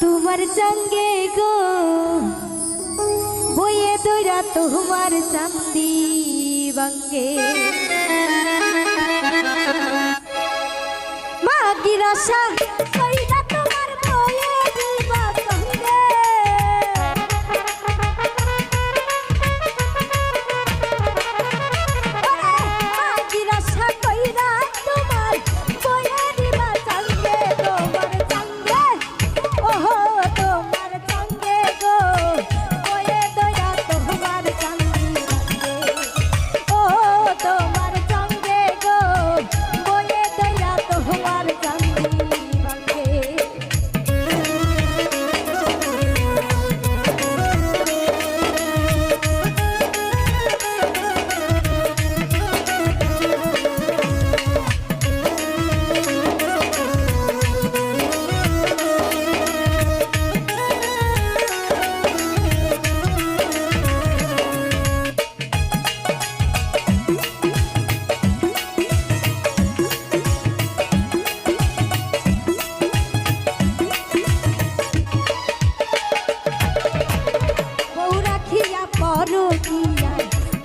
তোমার সঙ্গে গো বইয়ে দইরা তোমার চান্দি বাঙ্গে মাগির আশা কইরা তোমার বইয়ে দিবা সঙ্গে মাগির আশা কইরা তোমার বইয়ে দিবা সঙ্গে তোমার সঙ্গে ওহো তোমার সঙ্গে গো বইয়ে দইরা তোমার চান্দি বাঙ্গে ও তোমার সঙ্গে গো বইয়ে দইরা তোমার চান্দি বাঙ্গে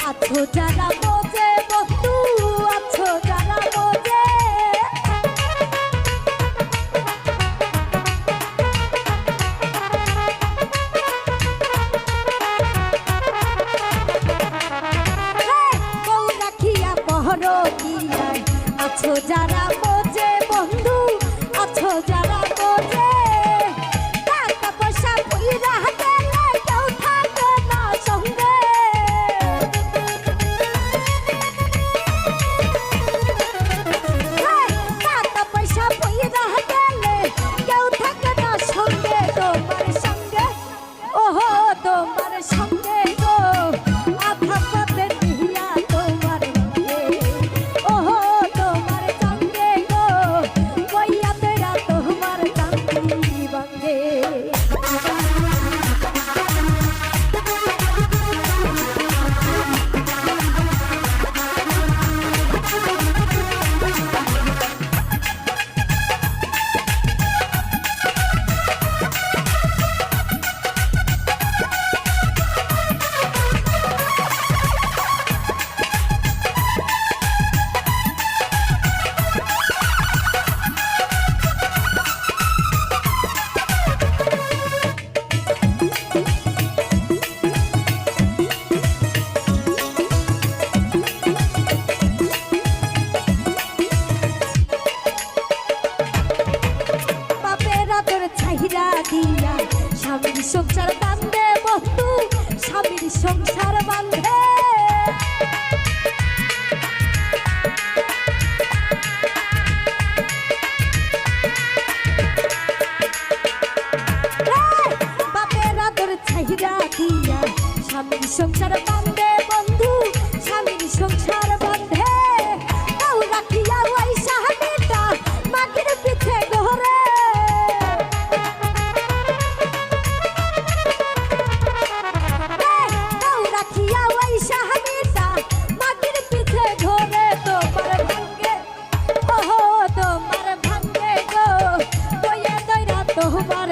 আছো যারা বোঝে বস্তু আছো যারা বোঝে বউ রাখিয়া পহর দিয়ায় আছো যারা বোঝে বন্ধু আছো যারা বোঝে টাকা পয়সা পইরা গেলে কেউ থাকে না সঙ্গে তোমার সঙ্গে গো আধা পথে দিয়া তোমার সঙ্গে ওহো তোমার সঙ্গে গো বইয়া তেরা তোমার চান্দি বাঙ্গে ছাইরা দিয়া স্বামীর সংসার বান্ধে বন্ধু স্বামীর সংসার বান্ধে বাপের আদর ছাইরা দিয়া স্বামীর সংসার বান্ধে বন্ধু স্বামীর সংসার বান্ধে তাও রাখিয়া ওই স্বামীটা মাটির পিছে ঘরে তোমার ভাঙ্গে গো বইয়ে দইরা তোমার